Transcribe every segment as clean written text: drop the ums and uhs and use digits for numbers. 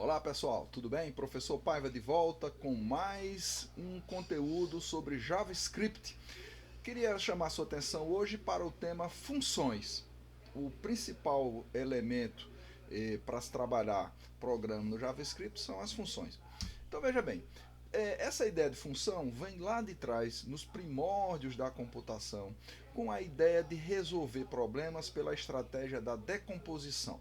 Olá pessoal, tudo bem? Professor Paiva de volta com mais um conteúdo sobre JavaScript. Queria chamar sua atenção hoje para o tema funções. O principal elemento para se trabalhar programa no JavaScript são as funções. Então veja bem, essa ideia de função vem lá de trás, nos primórdios da computação, com a ideia de resolver problemas pela estratégia da decomposição.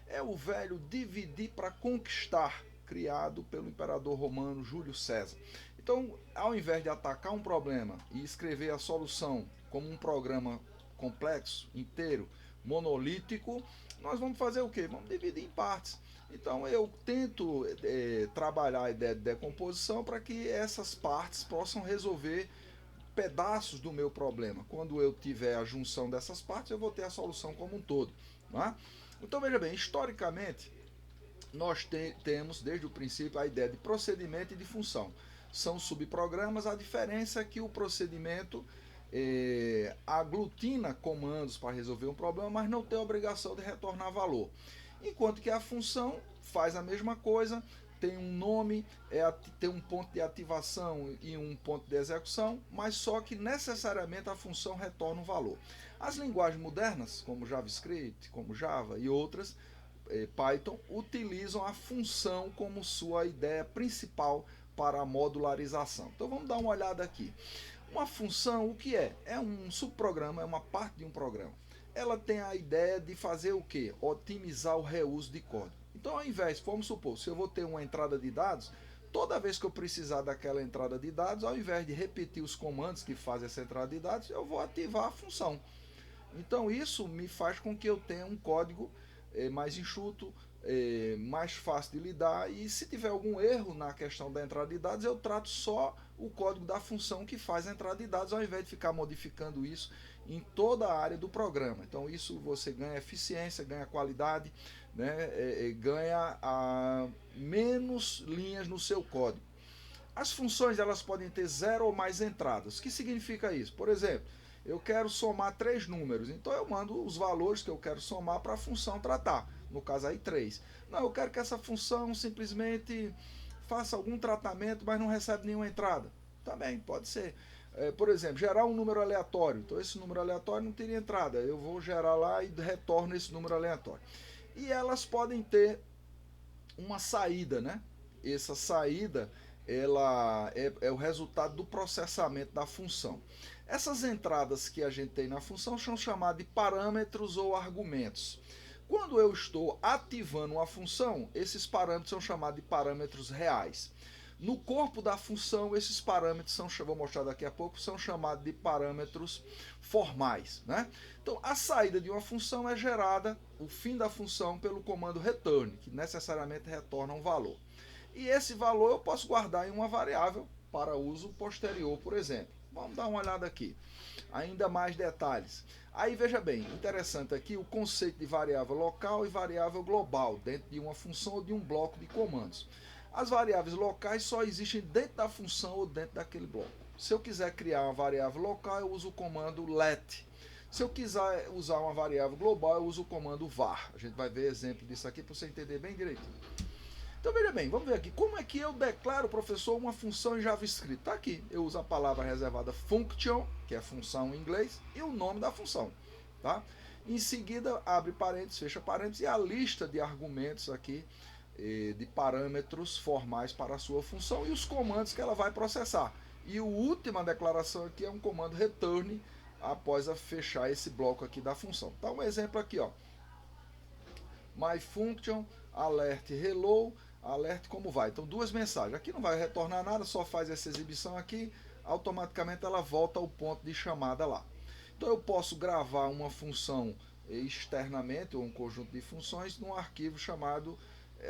É o velho dividir para conquistar, criado pelo imperador romano Júlio César. Então, ao invés de atacar um problema e escrever a solução como um programa complexo, inteiro, monolítico, nós vamos fazer o quê? Vamos dividir em partes. Então eu tento trabalhar a ideia de decomposição para que essas partes possam resolver pedaços do meu problema. Quando eu tiver a junção dessas partes, eu vou ter a solução como um todo. Não é? Então veja bem, historicamente, nós temos desde o princípio a ideia de procedimento e de função. São subprogramas, a diferença é que o procedimento aglutina comandos para resolver um problema, mas não tem a obrigação de retornar valor. Enquanto que a função faz a mesma coisa, tem um nome, tem um ponto de ativação e um ponto de execução, mas só que necessariamente a função retorna um valor. As linguagens modernas, como JavaScript, como Java e outras, Python, utilizam a função como sua ideia principal para a modularização. Então vamos dar uma olhada aqui. Uma função, o que é? É um subprograma, é uma parte de um programa. Ela tem a ideia de fazer o quê? Otimizar o reuso de código. Então, ao invés, vamos supor, se eu vou ter uma entrada de dados, toda vez que eu precisar daquela entrada de dados, ao invés de repetir os comandos que fazem essa entrada de dados, eu vou ativar a função. Então, isso me faz com que eu tenha um código mais enxuto, mais fácil de lidar, e se tiver algum erro na questão da entrada de dados, eu trato só o código da função que faz a entrada de dados, ao invés de ficar modificando isso em toda a área do programa. Então isso você ganha eficiência, ganha qualidade, né, ganha menos linhas no seu código. As funções elas podem ter 0 ou mais entradas. O que significa isso? Por exemplo, eu quero somar 3 números, então eu mando os valores que eu quero somar para a função tratar, no caso aí 3. Não, eu quero que essa função simplesmente faça algum tratamento, mas não recebe nenhuma entrada. Também pode ser. Por exemplo, gerar um número aleatório, então esse número aleatório não teria entrada, eu vou gerar lá e retorno esse número aleatório. E elas podem ter uma saída, né? Essa saída ela é o resultado do processamento da função. Essas entradas que a gente tem na função são chamadas de parâmetros ou argumentos. Quando eu estou ativando uma função, esses parâmetros são chamados de parâmetros reais. No corpo da função, esses parâmetros vou mostrar daqui a pouco, são chamados de parâmetros formais, né? Então, a saída de uma função é gerada, o fim da função, pelo comando return, que necessariamente retorna um valor. E esse valor eu posso guardar em uma variável para uso posterior, por exemplo. Vamos dar uma olhada aqui. Ainda mais detalhes. Aí veja bem, interessante aqui o conceito de variável local e variável global dentro de uma função ou de um bloco de comandos. As variáveis locais só existem dentro da função ou dentro daquele bloco. Se eu quiser criar uma variável local, eu uso o comando let. Se eu quiser usar uma variável global, eu uso o comando var. A gente vai ver exemplo disso aqui para você entender bem direitinho. Então veja bem, vamos ver aqui, como é que eu declaro, professor, uma função em JavaScript? Está aqui, eu uso a palavra reservada function, que é função em inglês, e o nome da função. Tá? Em seguida, abre parênteses, fecha parênteses, e a lista de argumentos aqui, de parâmetros formais para a sua função, e os comandos que ela vai processar. E a última declaração aqui é um comando return, após fechar esse bloco aqui da função. Tá um exemplo aqui, ó. My function, alert hello, alert como vai. Então duas mensagens. Aqui não vai retornar nada, só faz essa exibição aqui, automaticamente ela volta ao ponto de chamada lá. Então eu posso gravar uma função externamente, ou um conjunto de funções, num arquivo chamado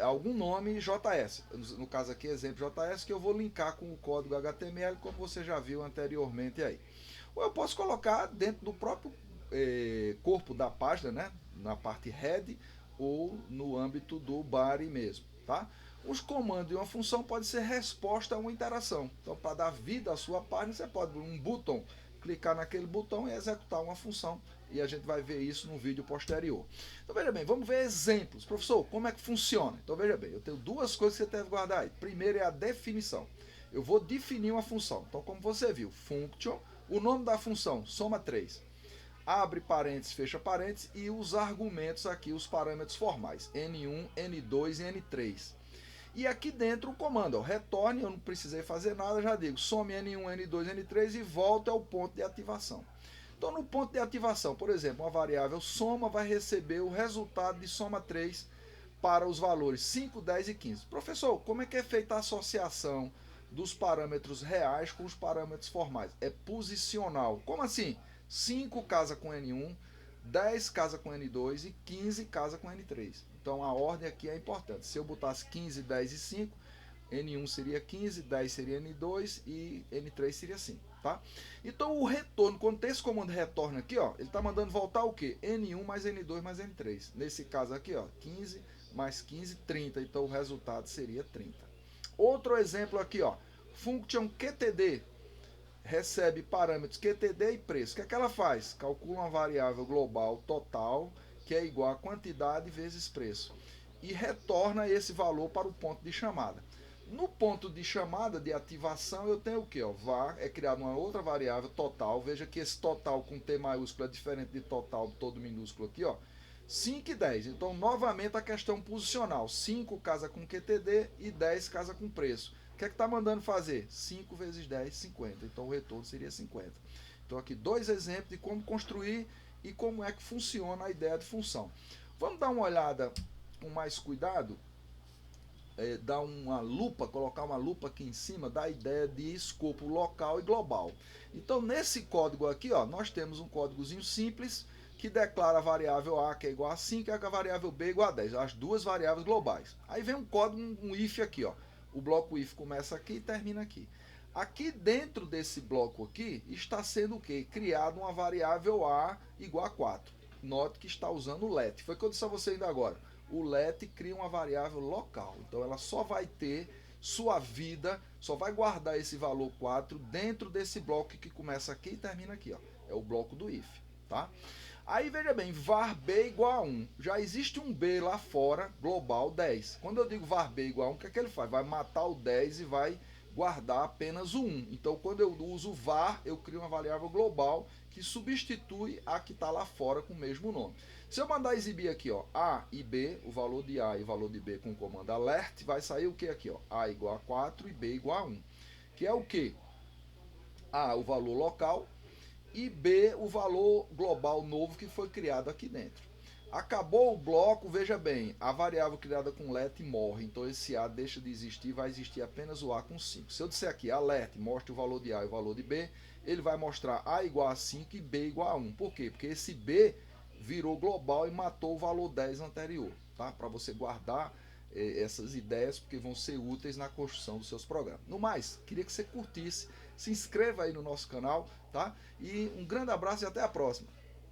algum nome JS. No caso aqui, exemplo JS, que eu vou linkar com o código HTML, como você já viu anteriormente aí. Ou eu posso colocar dentro do próprio corpo da página, né, na parte head, ou no âmbito do body mesmo, tá? Os comandos de uma função podem ser resposta a uma interação. Então, para dar vida à sua página, você pode um botão, clicar naquele botão e executar uma função e a gente vai ver isso no vídeo posterior. Então veja bem, vamos ver exemplos. Professor, como é que funciona? Então veja bem, eu tenho duas coisas que você deve guardar aí. Primeiro é a definição. Eu vou definir uma função. Então como você viu, function, o nome da função, soma 3. Abre parênteses, fecha parênteses, e os argumentos aqui, os parâmetros formais, N1, N2 e N3. E aqui dentro o comando, ó, retorne, eu não precisei fazer nada, já digo, some N1, N2, N3 e volta ao ponto de ativação. Então no ponto de ativação, por exemplo, uma variável soma vai receber o resultado de soma 3 para os valores 5, 10 e 15. Professor, como é que é feita a associação dos parâmetros reais com os parâmetros formais? É posicional. Como assim? 5 casa com N1, 10 casa com N2 e 15 casa com N3. Então a ordem aqui é importante. Se eu botasse 15, 10 e 5, N1 seria 15, 10 seria N2 e N3 seria 5, tá? Então o retorno, quando tem esse comando retorno aqui, ó, ele está mandando voltar o quê? N1 mais N2 mais N3. Nesse caso aqui, ó, 15 mais 15, 30. Então o resultado seria 30. Outro exemplo aqui, ó, function QTD. Recebe parâmetros QTD e preço. O que é que ela faz? Calcula uma variável global total, que é igual a quantidade vezes preço. E retorna esse valor para o ponto de chamada. No ponto de chamada, de ativação, eu tenho o que? Var, é criada uma outra variável total. Veja que esse total com T maiúsculo é diferente de total todo minúsculo aqui, ó. 5 e 10. Então, novamente, a questão posicional. 5 casa com QTD e 10 casa com preço. O que é que está mandando fazer? 5 vezes 10, 50. Então o retorno seria 50. Então aqui dois exemplos de como construir e como é que funciona a ideia de função. Vamos dar uma olhada com mais cuidado, dar uma lupa, colocar uma lupa aqui em cima da ideia de escopo local e global. Então nesse código aqui, ó, nós temos um códigozinho simples que declara a variável A que é igual a 5 e a variável B igual a 10. As duas variáveis globais. Aí vem um código, um if aqui, ó. O bloco if começa aqui e termina aqui. Aqui dentro desse bloco aqui está sendo o quê? Criado uma variável A igual a 4. Note que está usando o let. Foi o que eu disse a você ainda agora. O let cria uma variável local. Então ela só vai ter sua vida, só vai guardar esse valor 4 dentro desse bloco que começa aqui e termina aqui, ó. É o bloco do if, tá? Aí veja bem, var b igual a 1. Já existe um b lá fora, global 10. Quando eu digo var b igual a 1, o que é que ele faz? Vai matar o 10 e vai guardar apenas o 1. Então quando eu uso var, eu crio uma variável global que substitui a que está lá fora com o mesmo nome. Se eu mandar exibir aqui, ó, A e B, o valor de A e o valor de B com o comando alert, vai sair o que aqui? Ó? A igual a 4 e B igual a 1. Que é o que? A, o valor local, e B, o valor global novo que foi criado aqui dentro. Acabou o bloco, veja bem, a variável criada com let morre, então esse A deixa de existir, vai existir apenas o A com 5. Se eu disser aqui, alert, mostra o valor de A e o valor de B, ele vai mostrar A igual a 5 e B igual a 1. Por quê? Porque esse B virou global e matou o valor 10 anterior, tá? Para você guardar essas ideias, porque vão ser úteis na construção dos seus programas. No mais, queria que você curtisse, se inscreva aí no nosso canal, tá? E um grande abraço e até a próxima.